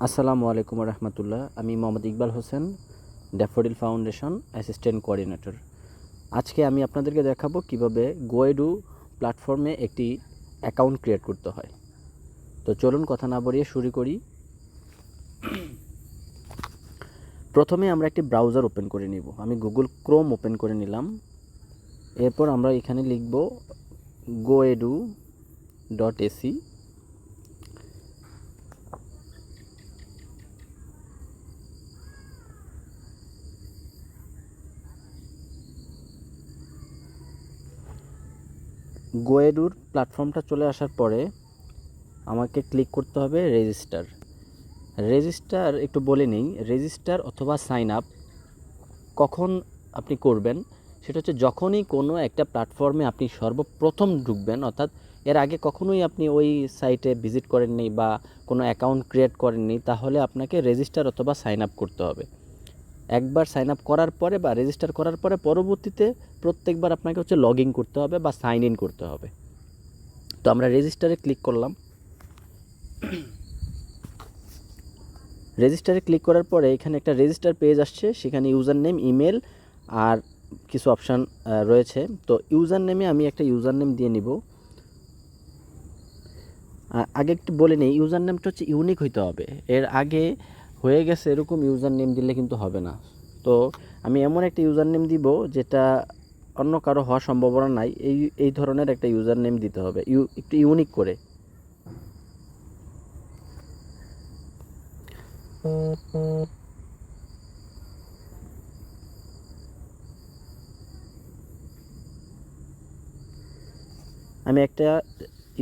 আসসালামু আলাইকুম রহমতুল্লাহ। আমি Mohammad Iqbal Hossain, daffodil foundation assistant coordinator. আজকে আমি আপনাদেরকে দেখাবো কিভাবে গোয়েডু প্ল্যাটফর্মে একটি অ্যাকাউন্ট ক্রিয়েট করতে হয়। তো চলুন কথা না বাড়িয়ে শুরু করি। প্রথমে আমরা একটি ব্রাউজার ওপেন করে নিব। আমি গুগল ক্রোম ওপেন করে নিলাম। এরপর আমরা এখানে লিখব goedu.ac। গোয়েডুর প্ল্যাটফর্মটা চলে আসার পরে আমাকে ক্লিক করতে হবে রেজিস্টার একটু বলে নেই। রেজিস্টার অথবা সাইন আপ কখন আপনি করবেন, সেটা হচ্ছে যখনই কোনো একটা প্ল্যাটফর্মে আপনি সর্বপ্রথম ঢুকবেন, অর্থাৎ এর আগে কখনোই আপনি ওই সাইটে ভিজিট করেননি বা কোনো অ্যাকাউন্ট ক্রিয়েট করেননি, তাহলে আপনাকে রেজিস্টার অথবা সাইন আপ করতে হবে। একবার সাইন আপ করার পরে বা রেজিস্টার করার পরে পরবর্তীতে প্রত্যেকবার আপনাকে হচ্ছে লগ ইন করতে হবে বা সাইন ইন করতে হবে। তো আমরা রেজিস্টারে ক্লিক করলাম। রেজিস্টারে ক্লিক করার পরে এখানে একটা রেজিস্টার পেজ আসছে, সেখানে ইউজার নেম, ইমেল আর কিছু অপশান রয়েছে। তো ইউজার নেমে আমি একটা ইউজার নেম দিয়ে নিব। আগে একটু বলে নেই, ইউজার নেমটা হচ্ছে ইউনিক হইতে হবে। এর আগে হয়ে গেছে এরকম ইউজার নেম দিলে কিন্তু হবে না। তো আমি এমন একটা ইউজার নেম দিব যেটা অন্য কারো হওয়ার সম্ভাবনা নাই। এই ধরনের একটা ইউজার নেম দিতে হবে, একটু ইউনিক করে। আমি একটা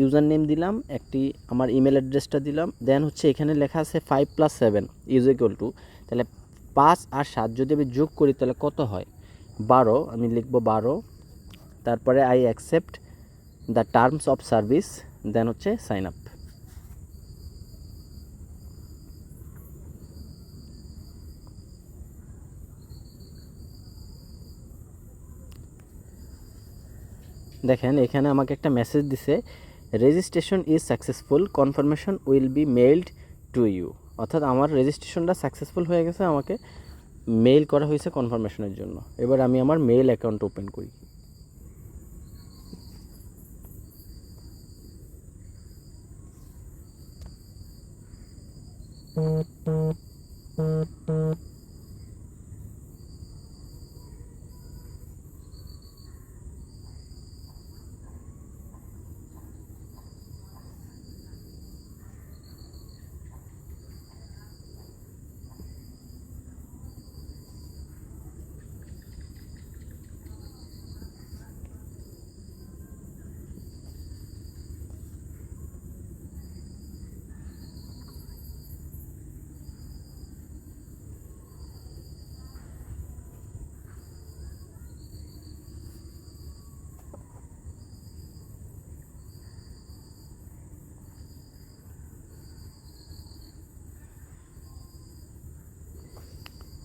ইউজার নেম দিলাম, একটি আমার ইমেল অ্যাড্রেসটা দিলাম। দেন হচ্ছে এখানে লেখা আছে 5+7 = তাহলে 5 আর 7 যদি আমি যোগ করি তাহলে কত হয়? 12। আমি লিখব 12। তারপরে I accept the terms of service, then হচ্ছে সাইন আপ। দেখেন এখানে আমাকে একটা মেসেজ দিছে, registration is successful, confirmation will be mailed to you. অর্থাৎ আমার রেজিস্ট্রেশনটা সাকসেসফুল হয়ে গেছে, আমাকে মেইল করা হয়েছে কনফার্মেশনের জন্য। এবার আমি আমার মেইল অ্যাকাউন্ট ওপেন করি।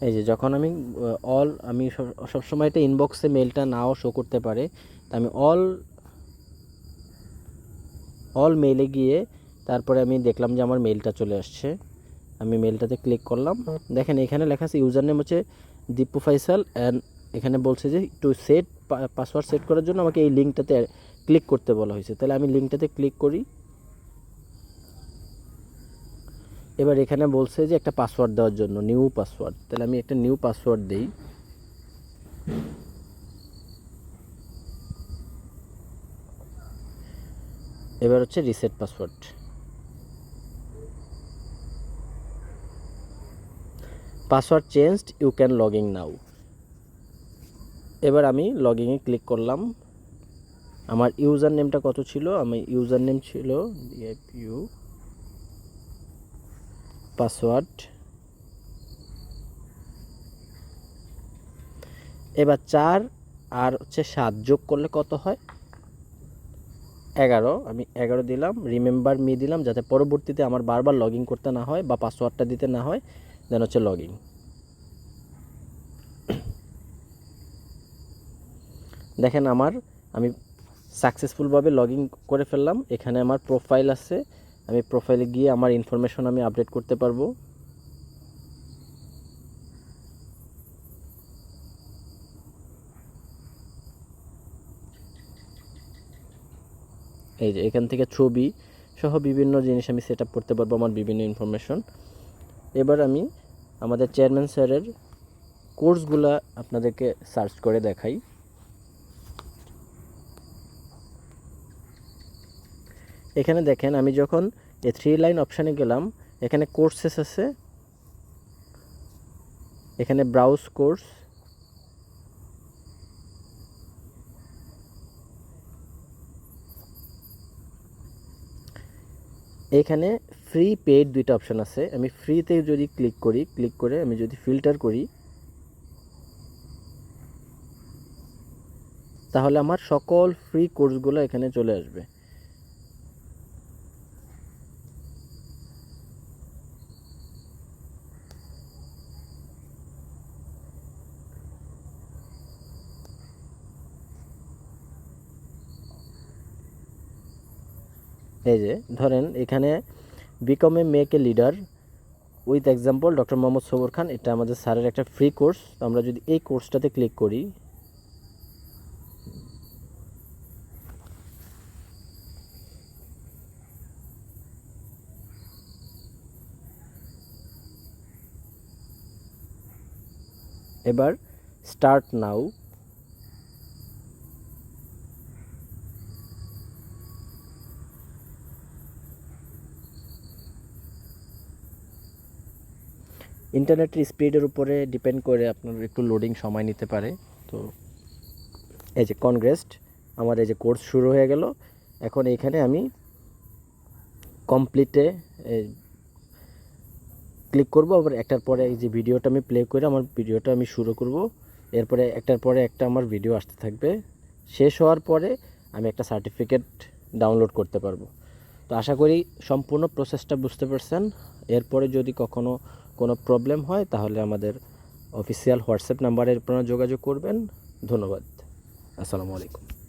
এই যে যখন আমি আমি সবসময় এটা ইনবক্সে মেলটা নাও শো করতে পারে, তা আমি অল মেইলে গিয়ে তারপরে আমি দেখলাম যে আমার মেলটা চলে আসছে। আমি মেলটাতে ক্লিক করলাম। দেখেন এখানে লেখা আছে ইউজার নেম হচ্ছে দীপু ফাইসাল, অ্যান্ড এখানে বলছে যে টু সেট পাসওয়ার্ড সেট করার জন্য আমাকে এই লিঙ্কটাতে ক্লিক করতে বলা হয়েছে। তাহলে আমি লিঙ্কটাতে ক্লিক করি। এবার এখানে বলছে যে একটা পাসওয়ার্ড দেওয়ার জন্য, নিউ পাসওয়ার্ড। তাহলে আমি একটা নিউ পাসওয়ার্ড দিই। এবার হচ্ছে reset password. Password changed, you can log in now. এবার আমি লগ ইনে ক্লিক করলাম। আমার ইউজার নেমটা কত ছিল? আমি ইউজার নেম ছিল ডিএফইউ, পাসওয়ার্ড। এবার 4 আর হচ্ছে 7 যোগ করলে কত হয়? 11। আমি 11 দিলাম। রিমেম্বার মি দিলাম যাতে পরবর্তীতে আমার বারবার লগ ইন করতে না হয় বা পাসওয়ার্ডটা দিতে না হয়। দেন হচ্ছে লগ ইন। দেখেন আমি সাকসেসফুলভাবে লগ ইন করে ফেললাম। এখানে আমার প্রোফাইল আছে, আমি প্রোফাইলে গিয়ে আমার ইনফরমেশন আমি আপডেট করতে পারবো। এই যে এখান থেকে ছবি সহ বিভিন্ন জিনিস আমি সেট আপ করতে পারবো, আমার বিভিন্ন ইনফরমেশন। এবার আমি আমাদের চেয়ারম্যান স্যারের কোর্সগুলা আপনাদেরকে সার্চ করে দেখাই। এখানে দেখেন আমি যখন এই 3 লাইন অপশানে গেলাম, এখানে কোর্সেস আছে, এখানে ব্রাউজ কোর্স, এখানে ফ্রি পেইড দুইটা অপশান আছে। আমি ফ্রিতে যদি ক্লিক করে আমি যদি ফিল্টার করি, তাহলে আমার সকল ফ্রি কোর্সগুলো এখানে চলে আসবে। এই যে ধরেন এখানে become a make a leader with example doctor Mohammad Sabur Khan, এটা আমাদের স্যারের একটা ফ্রি কোর্স। তো আমরা যদি এই কোর্সটাতে ক্লিক করি, এবার স্টার্ট নাও। ইন্টারনেটের স্পিডের উপরে ডিপেন্ড করে আপনার একটু লোডিং সময় নিতে পারে। তো এই যে কনগ্রেস্ট, আমার এই যে কোর্স শুরু হয়ে গেল। এখন এইখানে আমি কমপ্লিটে ক্লিক করব, আবার একটার পরে এই যে ভিডিওটা আমি প্লে করে আমার ভিডিওটা আমি শুরু করব। এরপরে একটার পরে একটা আমার ভিডিও আসতে থাকবে। শেষ হওয়ার পরে আমি একটা সার্টিফিকেট ডাউনলোড করতে পারবো। তো আশা করি সম্পূর্ণ প্রসেসটা বুঝতে পারছেন। এরপরে যদি কখনো কোনো প্রবলেম হয় তাহলে আমাদের অফিসিয়াল হোয়াটসঅ্যাপ নাম্বারে আপনারা যোগাযোগ করবেন। ধন্যবাদ। আসসালামু আলাইকুম।